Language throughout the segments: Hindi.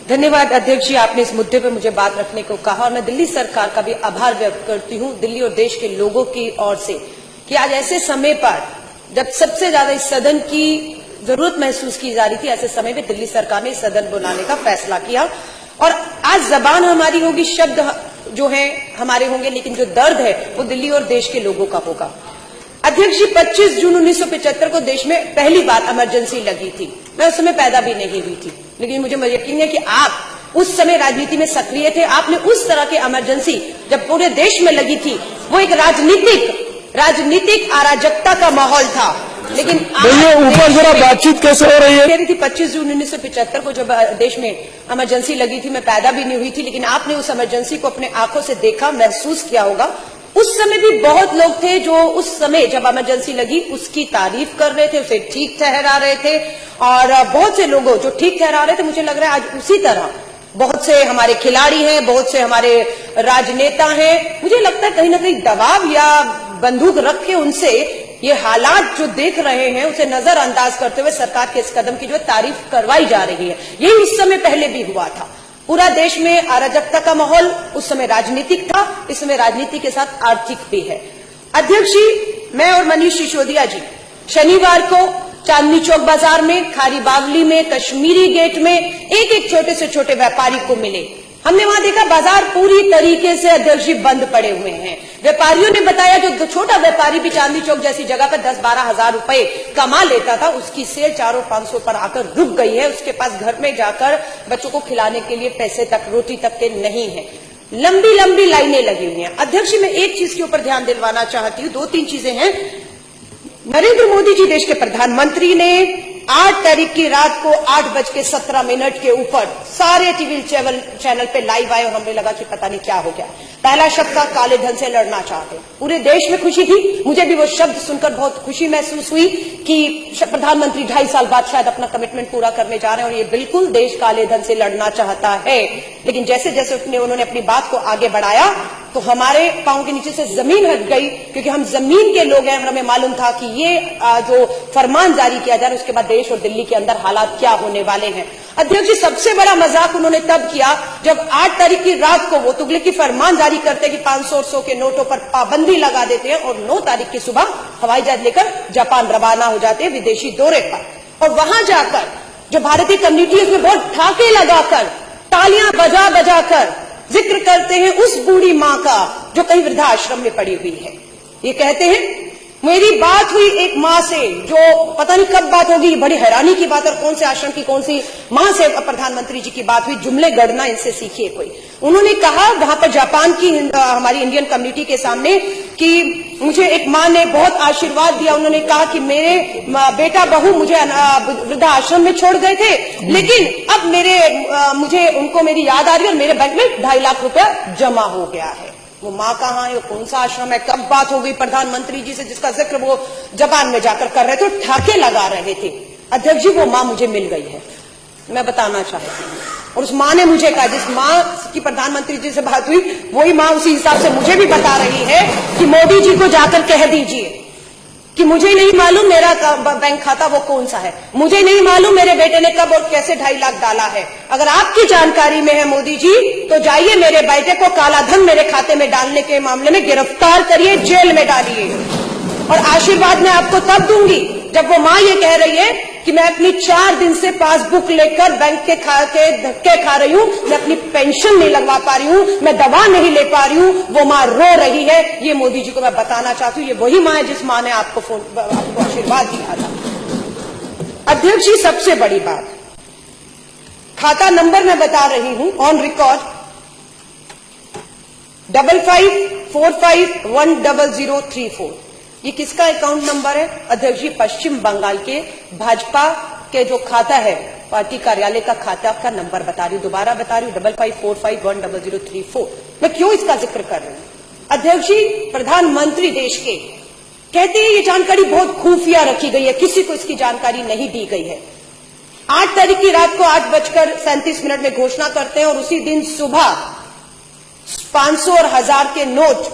धन्यवाद अध्यक्ष जी, आपने इस मुद्दे पर मुझे बात रखने को कहा और मैं दिल्ली सरकार का भी आभार व्यक्त करती हूं दिल्ली और देश के लोगों की ओर से कि आज ऐसे समय पर जब सबसे ज्यादा इस सदन की जरूरत महसूस की जा रही थी, ऐसे समय में दिल्ली सरकार ने सदन बुलाने का फैसला किया और आज जबान हमारी होगी, शब्द जो है हमारे होंगे, लेकिन जो दर्द है वो दिल्ली और देश के लोगों का होगा। अध्यक्ष जी, 25 जून 1975 को देश में पहली बार इमरजेंसी लगी थी। मैं उस समय पैदा भी नहीं हुई थी, लेकिन मुझे यकीन है कि आप उस समय राजनीति में सक्रिय थे। आपने उस तरह की इमरजेंसी जब पूरे देश में लगी थी, वो एक राजनीतिक अराजकता का माहौल था, लेकिन ऊपर जरा बातचीत कैसे हो रही है? कह रही थी 25 जून 1975 को जब देश में इमरजेंसी लगी थी, मैं पैदा भी नहीं हुई थी, लेकिन आपने उस इमरजेंसी को अपने आंखों से देखा, महसूस किया होगा। उस समय भी बहुत लोग थे जो उस समय जब इमरजेंसी लगी उसकी तारीफ कर रहे थे, उसे ठीक ठहरा रहे थे और बहुत से लोगों जो ठीक ठहरा रहे थे, मुझे लग रहा है आज उसी तरह बहुत से हमारे खिलाड़ी हैं, बहुत से हमारे राजनेता हैं। मुझे लगता है कहीं ना कहीं दबाव या बंदूक रख के उनसे ये हालात जो देख रहे हैं उसे नजरअंदाज करते हुए सरकार के इस कदम की जो तारीफ करवाई जा रही है। यही उस समय पहले भी हुआ था। पूरा देश में अराजकता का माहौल उस समय राजनीतिक था, इस समय राजनीति के साथ आर्थिक भी है। अध्यक्ष जी, मैं और मनीष सिसोदिया जी शनिवार को चांदनी चौक बाजार में, खारी बावली में, कश्मीरी गेट में एक छोटे से छोटे व्यापारी को मिले। हमने वहां देखा बाजार पूरी तरीके से अध्यक्ष जी बंद पड़े हुए हैं। व्यापारियों ने बताया जो छोटा व्यापारी भी चांदनी चौक जैसी जगह पर 10-12 हजार रुपए कमा लेता था, उसकी सेल 400-500 पर आकर रुक गई है। उसके पास घर में जाकर बच्चों को खिलाने के लिए पैसे तक, रोटी तक के नहीं है। लंबी लंबी लाइनें लगी हुई हैं। अध्यक्ष जी, मैं एक चीज के ऊपर ध्यान दिलवाना चाहती हूँ, 2-3 चीजें हैं। नरेंद्र मोदी जी देश के प्रधानमंत्री ने 8 तारीख की रात को 8:17 के ऊपर सारे टीवी चैनल पे लाइव आए और हमें लगा कि पता नहीं क्या हो गया। पहला शब्द था काले धन से लड़ना चाहते। पूरे देश में खुशी थी, मुझे भी वो शब्द सुनकर बहुत खुशी महसूस हुई कि प्रधानमंत्री 2.5 साल बाद शायद अपना कमिटमेंट पूरा करने जा रहे हैं और ये बिल्कुल देश काले धन से लड़ना चाहता है। लेकिन जैसे जैसे उन्होंने अपनी बात को आगे बढ़ाया तो हमारे पांव के नीचे से जमीन हट गई, क्योंकि हम जमीन के लोग हैं। हमें मालूम था कि ये जो फरमान जारी किया जा रहा है उसके बाद देश और दिल्ली के अंदर हालात क्या होने वाले हैं। अध्यक्ष जी, सबसे बड़ा मजाक उन्होंने तब किया जब 8 तारीख की रात को वो तुगलक की फरमान जारी करते कि 500 और 100 के नोटों पर पाबंदी लगा देते हैं और 9 तारीख की सुबह हवाई जहाज लेकर जापान रवाना हो जाते हैं विदेशी दौरे पर। और वहां जाकर जो भारतीय कम्युनिटी उसमें बहुत ठाके लगाकर, तालियां बजा बजा कर जिक्र करते हैं उस बूढ़ी मां का जो कहीं वृद्धाश्रम में पड़ी हुई है। ये कहते हैं मेरी बात हुई एक मां से, जो पता नहीं कब बात होगी, बड़ी हैरानी की बात, और कौन से आश्रम की कौन सी मां से प्रधानमंत्री जी की बात हुई। जुमले गढ़ना इनसे सीखिए कोई। उन्होंने कहा वहां पर जापान की हमारी इंडियन कम्युनिटी के सामने कि मुझे एक मां ने बहुत आशीर्वाद दिया। उन्होंने कहा कि मेरे बेटा बहू मुझे वृद्धाश्रम में छोड़ गए थे, लेकिन अब मुझे उनको मेरी याद आ रही है और मेरे बैंक में 2.5 लाख रुपया जमा हो गया है। वो मां कहाँ है, कौन सा आश्रम है, कब बात हो गई प्रधानमंत्री जी से जिसका जिक्र वो जापान में जाकर कर रहे थे, ठाके लगा रहे थे। अध्यक्ष जी, वो मां मुझे मिल गई है, मैं बताना चाहती हूँ। और उस मां ने मुझे कहा, जिस मां की प्रधानमंत्री जी से बात हुई वही मां उसी हिसाब से मुझे भी बता रही है कि मोदी जी को जाकर कह दीजिए कि मुझे नहीं मालूम मेरा बैंक खाता वो कौन सा है, मुझे नहीं मालूम मेरे बेटे ने कब और कैसे 2.5 लाख डाला है। अगर आपकी जानकारी में है मोदी जी, तो जाइए मेरे बेटे को काला धन मेरे खाते में डालने के मामले में गिरफ्तार करिए, जेल में डालिए। और आशीर्वाद मैं आपको तब दूंगी जब वो मां ये कह रही है कि मैं अपनी 4 दिन से पासबुक लेकर बैंक के धक्के खा रही हूं, मैं अपनी पेंशन नहीं लगवा पा रही हूं, मैं दवा नहीं ले पा रही हूं, वो मां रो रही है। ये मोदी जी को मैं बताना चाहती हूं, ये वही मां है जिस मां ने आपको आशीर्वाद दिया था। अध्यक्ष जी, सबसे बड़ी बात, खाता नंबर मैं बता रही हूं ऑन रिकॉर्ड 5545100034। ये किसका अकाउंट नंबर है अध्यक्ष जी? पश्चिम बंगाल के भाजपा के जो खाता है, पार्टी कार्यालय का खाता का नंबर बता रही हूं, दोबारा बता रही हूं 5545100034। मैं क्यों इसका जिक्र कर रही हूं अध्यक्ष जी? प्रधानमंत्री देश के कहते हैं ये जानकारी बहुत खुफिया रखी गई है, किसी को इसकी जानकारी नहीं दी गई है। 8 तारीख की रात को 8:37 में घोषणा करते हैं और उसी दिन सुबह 500 और 1000 के नोट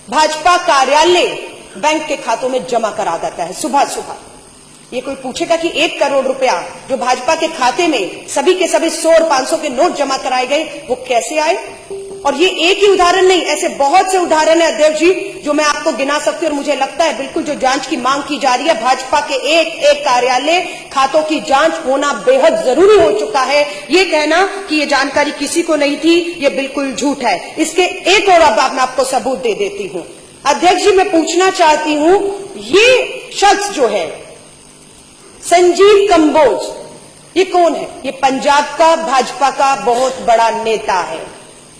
भाजपा कार्यालय बैंक के खातों में जमा करा देता है सुबह सुबह। ये कोई पूछेगा कि 1 करोड़ रुपया जो भाजपा के खाते में सभी के सभी 100 और 500 के नोट जमा कराए गए, वो कैसे आए? और ये एक ही उदाहरण नहीं, ऐसे बहुत से उदाहरण है अध्यक्ष जी जो मैं आपको गिना सकती हूँ। और मुझे लगता है बिल्कुल जो जांच की मांग की जा रही है, भाजपा के एक कार्यालय खातों की जांच होना बेहद जरूरी हो चुका है। ये कहना कि ये जानकारी किसी को नहीं थी, ये बिल्कुल झूठ है। इसके एक और अब मैं आपको सबूत दे देती हूँ। अध्यक्ष जी, मैं पूछना चाहती हूँ, ये शख्स जो है संजीव कंबोज, ये कौन है? ये पंजाब का भाजपा का बहुत बड़ा नेता है।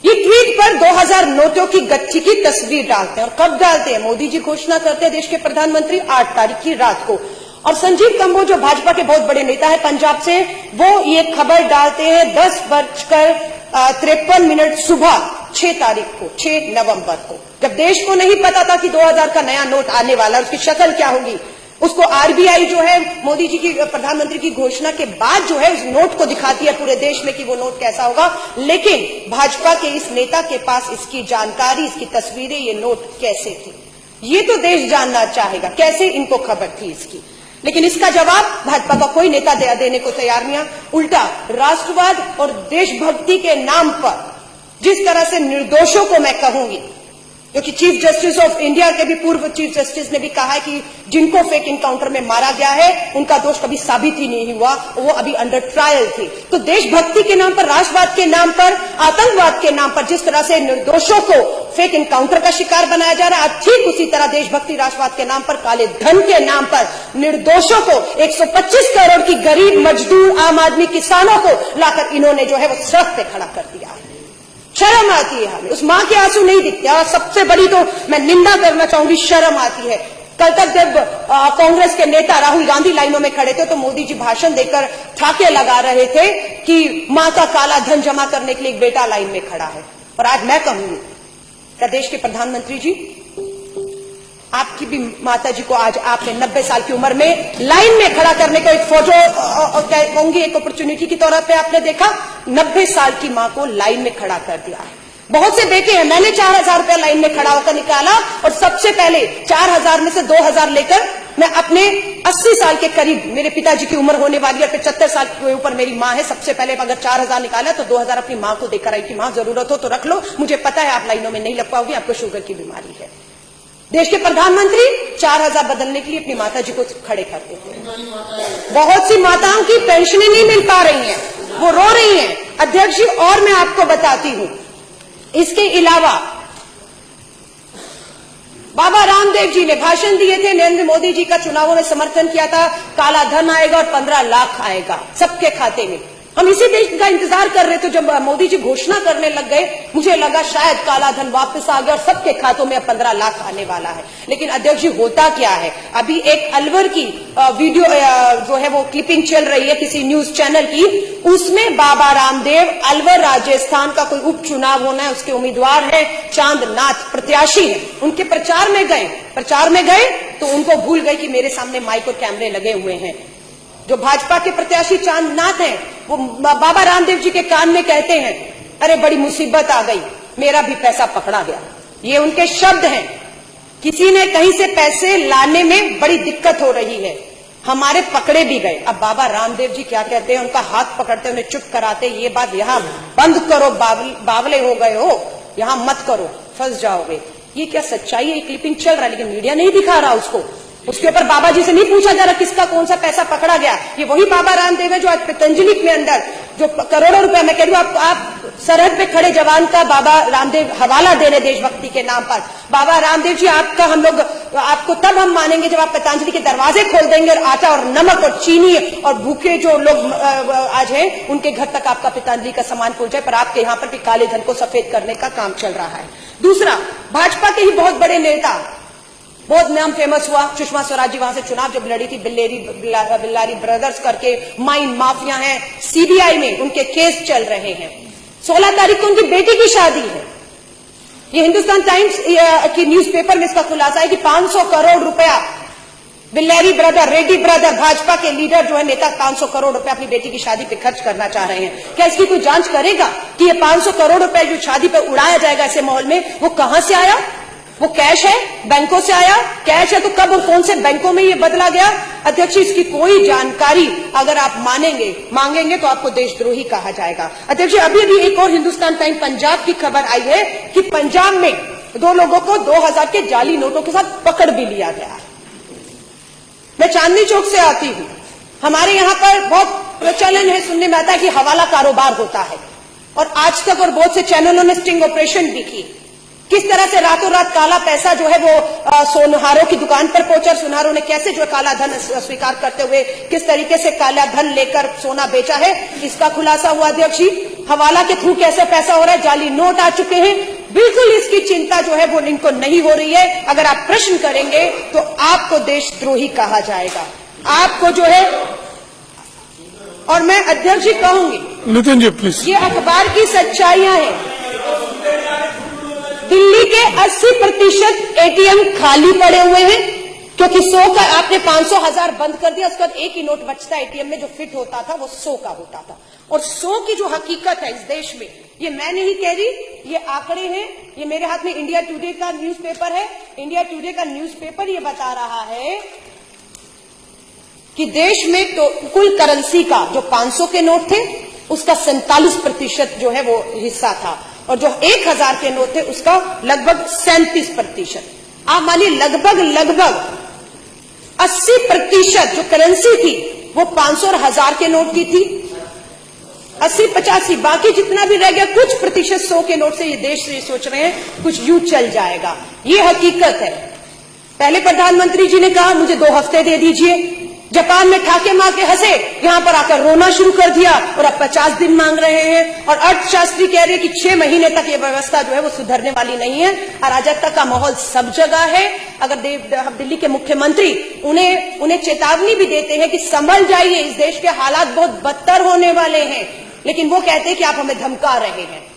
ये ट्वीट पर 2000 नोटों की गच्छी की तस्वीर डालते हैं। और कब डालते हैं? मोदी जी घोषणा करते हैं देश के प्रधानमंत्री 8 तारीख की रात को। और संजीव कंबोज जो भाजपा के बहुत बड़े नेता है पंजाब से, वो ये खबर डालते हैं 10:53 सुबह 6 तारीख को, 6 नवंबर को, जब देश को नहीं पता था कि 2000 का नया नोट आने वाला, उसकी शक्ल क्या होगी। उसको आरबीआई जो है मोदी जी की, प्रधानमंत्री की घोषणा के बाद जो है उस नोट को दिखाती है पूरे देश में कि वो नोट कैसा होगा। लेकिन भाजपा के इस नेता के पास इसकी जानकारी, इसकी तस्वीरें, ये नोट कैसे थी, ये तो देश जानना चाहेगा, कैसे इनको खबर थी इसकी। लेकिन इसका जवाब भाजपा का कोई नेता देने को तैयार नहीं है। उल्टा राष्ट्रवाद और देशभक्ति के नाम पर जिस तरह से निर्दोषों को, मैं कहूंगी, क्योंकि चीफ जस्टिस ऑफ इंडिया के भी पूर्व चीफ जस्टिस ने भी कहा है कि जिनको फेक इनकाउंटर में मारा गया है उनका दोष कभी साबित ही नहीं हुआ, वो अभी अंडर ट्रायल थे। तो देशभक्ति के नाम पर, राष्ट्रवाद के नाम पर, आतंकवाद के नाम पर जिस तरह से निर्दोषों को फेक इनकाउंटर का शिकार बनाया जा रहा है, ठीक उसी तरह देशभक्ति राष्ट्रवाद के नाम पर, काले धन के नाम पर निर्दोषों को, 125 करोड़ की गरीब मजदूर आम आदमी किसानों को लाकर इन्होंने जो है वो सड़क पे खड़ा कर दिया है। शर्म आती है हमें, उस मां के आंसू नहीं दिखते। और सबसे बड़ी तो मैं निंदा करना चाहूंगी, शर्म आती है। कल तक जब कांग्रेस के नेता राहुल गांधी लाइनों में खड़े थे तो मोदी जी भाषण देकर ठाके लगा रहे थे कि मां का काला धन जमा करने के लिए एक बेटा लाइन में खड़ा है। और आज मैं कहूंगी, क्या देश के प्रधानमंत्री जी, आपकी भी माता जी को आज आपने 90 साल की उम्र में लाइन में खड़ा करने का एक फोटो, कहूंगी एक अपॉर्चुनिटी की तौर पे आपने देखा, 90 साल की मां को लाइन में खड़ा कर दिया है। बहुत से देखे हैं, मैंने 4000 रुपया लाइन में खड़ा होकर निकाला और सबसे पहले 4000 में से 2000 लेकर मैं अपने 80 साल के करीब, मेरे पिताजी की उम्र होने वाली है, 75 साल के ऊपर मेरी मां है, सबसे पहले अगर 4000 निकाला तो 2000 अपनी मां को देकर आई कि मां जरूरत हो तो रख लो, मुझे पता है आप लाइनों में नहीं लग पाओगी, आपको शुगर की बीमारी है। देश के प्रधानमंत्री 4000 बदलने के लिए अपनी माता जी को खड़े करते थे। बहुत सी माताओं की पेंशनें नहीं मिल पा रही हैं, वो रो रही हैं। अध्यक्ष जी, और मैं आपको बताती हूं, इसके अलावा बाबा रामदेव जी ने भाषण दिए थे, नरेंद्र मोदी जी का चुनावों में समर्थन किया था, काला धन आएगा और 15 लाख आएगा सबके खाते में। हम इसी देश का इंतजार कर रहे थे। जब मोदी जी घोषणा करने लग गए, मुझे लगा शायद काला धन वापस आ गया और सबके खातों में अब 15 लाख आने वाला है। लेकिन अध्यक्ष जी, होता क्या है, अभी एक अलवर की वीडियो जो है वो क्लिपिंग चल रही है किसी न्यूज चैनल की, उसमें बाबा रामदेव अलवर राजस्थान का कोई उपचुनाव होना है, उसके उम्मीदवार है, चांदनाथ प्रत्याशी है, उनके प्रचार में गए तो उनको भूल गए कि मेरे सामने माइक और कैमरे लगे हुए हैं। जो भाजपा के प्रत्याशी चांदनाथ हैं, वो बाबा रामदेव जी के कान में कहते हैं, अरे बड़ी मुसीबत आ गई, मेरा भी पैसा पकड़ा गया। ये उनके शब्द हैं। किसी ने कहीं से पैसे लाने में बड़ी दिक्कत हो रही है, हमारे पकड़े भी गए। अब बाबा रामदेव जी क्या कहते हैं, उनका हाथ पकड़ते, उन्हें चुप कराते, ये बात यहां बंद करो, बावले हो गए हो, यहां मत करो, फंस जाओगे। ये क्या सच्चाई है? ये क्लिपिंग चल रहा है लेकिन मीडिया नहीं दिखा रहा उसको। उसके ऊपर बाबा जी से नहीं पूछा जा रहा किसका कौन सा पैसा पकड़ा गया। ये वही बाबा रामदेव है जो आज पतंजलि में अंदर जो करोड़ों रुपए, मैं कह रही हूं, आप सरहद पे खड़े जवान का बाबा रामदेव हवाला दे रहे देशभक्ति के नाम पर। बाबा रामदेव जी, आपका हम लोग आपको तब हम मानेंगे जब आप पतंजलि के दरवाजे खोल देंगे और आटा और नमक और चीनी और भूखे जो लोग आज हैं उनके घर तक आपका पतंजलि का सामान पहुंच जाए। पर आपके यहां पर भी काले धन को सफेद करने का काम चल रहा है। दूसरा, भाजपा के ही बहुत बड़े नेता, बहुत नाम फेमस हुआ, सुषमा स्वराज जी वहां से चुनाव जब लड़ी थी, बिल्लारी ब्रदर्स करके माइन माफिया हैं, सीबीआई में उनके केस चल रहे हैं। 16 तारीख को उनकी बेटी की शादी है। ये हिंदुस्तान टाइम्स की न्यूज़पेपर में इसका खुलासा है कि 500 करोड़ रुपया बिल्लारी ब्रदर, रेड्डी ब्रदर, भाजपा के लीडर जो है नेता, 500 करोड़ रुपया अपनी बेटी की शादी पे खर्च करना चाह रहे हैं। क्या इसकी कोई जांच करेगा कि ये 500 करोड़ रुपया जो शादी पे उड़ाया जाएगा ऐसे माहौल में, वो कहां से आया? वो कैश है, बैंकों से आया, कैश है तो कब और कौन से बैंकों में ये बदला गया? अध्यक्ष जी, इसकी कोई जानकारी अगर आप मांगेंगे तो आपको देशद्रोही कहा जाएगा। अध्यक्ष जी, अभी एक और हिंदुस्तान टाइम पंजाब की खबर आई है कि पंजाब में 2 लोगों को 2000 के जाली नोटों के साथ पकड़ भी लिया गया। मैं चांदनी चौक से आती हूं, हमारे यहां पर बहुत प्रचलन है, सुनने में आता है कि हवाला कारोबार होता है, और आज तक और बहुत से चैनलों ने स्टिंग ऑपरेशन भी की। किस तरह से रातों रात काला पैसा जो है वो सोनहारों की दुकान पर पहुंचा, सोनहारों ने कैसे जो काला धन स्वीकार करते हुए किस तरीके से काला धन लेकर सोना बेचा है, इसका खुलासा हुआ। अध्यक्ष जी, हवाला के थ्रू कैसे पैसा हो रहा है, जाली नोट आ चुके हैं, बिल्कुल इसकी चिंता जो है वो इनको नहीं हो रही है। अगर आप प्रश्न करेंगे तो आपको देशद्रोही कहा जाएगा, आपको जो है। और मैं अध्यक्ष जी कहूंगी, नितिन जी प्लीज, ये अखबार की सच्चाइयां हैं। दिल्ली के 80% एटीएम खाली पड़े हुए हैं, क्योंकि 100 का आपने 500,000 बंद कर दिया, उसके बाद एक ही नोट बचता है एटीएम में, जो फिट होता था वो 100 का होता था। और 100 की जो हकीकत है इस देश में, ये मैं नहीं कह रही, ये आंकड़े हैं, ये मेरे हाथ में इंडिया टुडे का न्यूज़पेपर है। इंडिया टुडे का न्यूज़पेपर ये बता रहा है कि देश में तो कुल करेंसी का जो 500 के नोट थे उसका 47% जो है वो हिस्सा था, और जो 1000 के नोट थे उसका लगभग 37%। आप मानिए लगभग 80% जो करेंसी थी वो 500 और 1000 के नोट की थी। 80-85 बाकी जितना भी रह गया, कुछ प्रतिशत 100 के नोट से ये देश ये सोच रहे हैं कुछ यूं चल जाएगा। ये हकीकत है। पहले प्रधानमंत्री जी ने कहा मुझे 2 हफ्ते दे दीजिए, जापान में ठाके मार के हंसे, यहां पर आकर रोना शुरू कर दिया, और अब 50 दिन मांग रहे हैं। और अर्थशास्त्री कह रहे हैं कि 6 महीने तक ये व्यवस्था जो है वो सुधरने वाली नहीं है। अराजकता का माहौल सब जगह है। अगर दिल्ली के मुख्यमंत्री उन्हें चेतावनी भी देते हैं कि संभल जाइए, इस देश के हालात बहुत बदतर होने वाले हैं, लेकिन वो कहते हैं कि आप हमें धमका रहे हैं,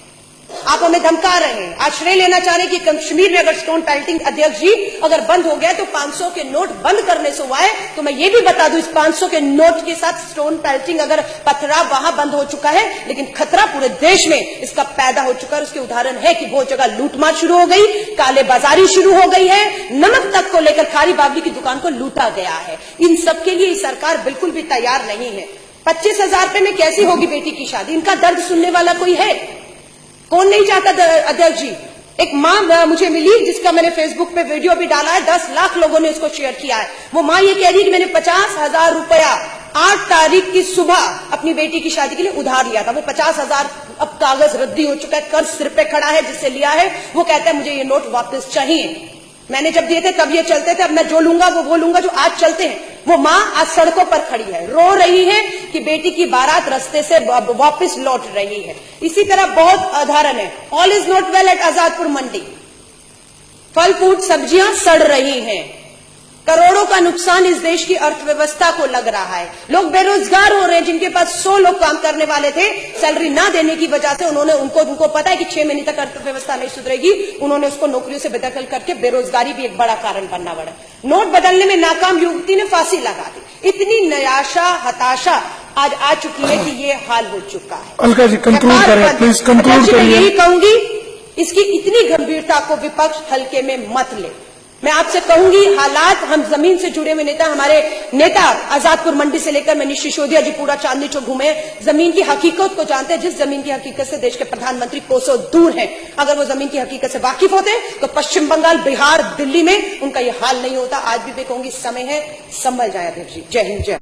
आप हमें धमका रहे हैं। आश्रय लेना चाह रहे हैं कि कश्मीर में अगर स्टोन पेल्टिंग, अध्यक्ष जी, अगर बंद हो गया तो 500 के नोट बंद करने से हुआ है। तो मैं ये भी बता दूं, इस 500 के नोट के साथ स्टोन पेल्टिंग, अगर पथराव वहां बंद हो चुका है, लेकिन खतरा पूरे देश में इसका पैदा हो चुका है। उसके उदाहरण है कि बहुत जगह लूटमार शुरू हो गई, काले बाजारी शुरू हो गई है, नमक तक को लेकर खारी बावली की दुकान को लूटा गया है। इन सब के लिए सरकार बिल्कुल भी तैयार नहीं है। 25,000 रुपए में कैसी होगी बेटी की शादी? इनका दर्द सुनने वाला कोई है? कौन नहीं चाहता? अध्यक्ष जी, एक मां मुझे मिली जिसका मैंने फेसबुक पे वीडियो भी डाला है, 10 लाख लोगों ने उसको शेयर किया है। वो मां ये कह रही है कि मैंने 50,000 रुपया 8 तारीख की सुबह अपनी बेटी की शादी के लिए उधार लिया था। वो 50,000 अब कागज रद्दी हो चुका है, कर्ज सिर पे खड़ा है जिससे लिया है। वो कहता है मुझे ये नोट वापस चाहिए। मैंने जब दिए थे तब ये चलते थे, अब मैं जो लूंगा वो लूंगा जो आज चलते हैं। वो मां आज सड़कों पर खड़ी है, रो रही है कि बेटी की बारात रास्ते से वापस लौट रही है। इसी तरह बहुत उदाहरण है। All is not well at Azadpur Mandi, फल फ्रूट सब्जियां सड़ रही हैं, करोड़ों का नुकसान इस देश की अर्थव्यवस्था को लग रहा है। लोग बेरोजगार हो रहे हैं, जिनके पास 100 लोग काम करने वाले थे, सैलरी ना देने की वजह से उनको पता है कि 6 महीने तक अर्थव्यवस्था नहीं सुधरेगी, उन्होंने उसको नौकरियों से बेदखल करके बेरोजगारी भी एक बड़ा कारण बनना पड़ा। नोट बदलने में नाकाम युवती ने फांसी लगा दी। इतनी निराशा, हताशा आज आ चुकी है कि ये हाल हो चुका है। अलका जी कंक्लूड करें प्लीज, कंक्लूड करिए। यही कहूंगी, इसकी इतनी गंभीरता को विपक्ष हल्के में मत ले। मैं आपसे कहूंगी, हालात, हम जमीन से जुड़े हुए नेता, हमारे नेता आजादपुर मंडी से लेकर मनीष सिसोदिया जी पूरा चांदनी चौक घूमे, जमीन की हकीकत को जानते हैं। जिस जमीन की हकीकत से देश के प्रधानमंत्री कोसों दूर हैं, अगर वो जमीन की हकीकत से वाकिफ होते तो पश्चिम बंगाल, बिहार, दिल्ली में उनका ये हाल नहीं होता। आज भी मैं कहूंगी समय है, संभल जाए अध्यक्ष जी। जय हिंद, जय।